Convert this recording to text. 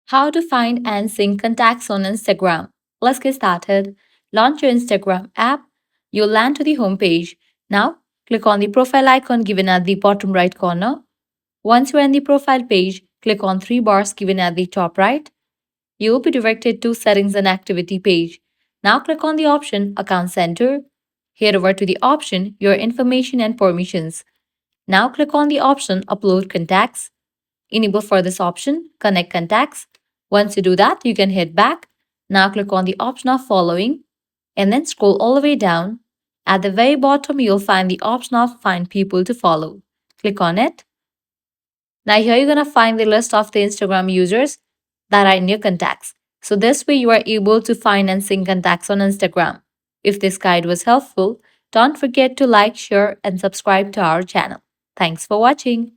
How to find and sync contacts on Instagram. Let's get started. Launch your Instagram app. You'll land to the home page. Now, click on the profile icon given at the bottom right corner. Once you're in the profile page, click on three bars given at the top right. You will be directed to Settings and Activity page. Now click on the option Account Center. Head over to the option Your Information and Permissions. Now click on the option Upload Contacts. Enable for this option Connect Contacts. Once you do that, you can hit back. Now click on the option of Following and then scroll all the way down. At the very bottom, you'll find the option of Find People to Follow. Click on it. Now here you're going to find the list of the Instagram users that are in your contacts. So this way you are able to find and sync contacts on Instagram. If this guide was helpful, don't forget to like, share and subscribe to our channel. Thanks for watching.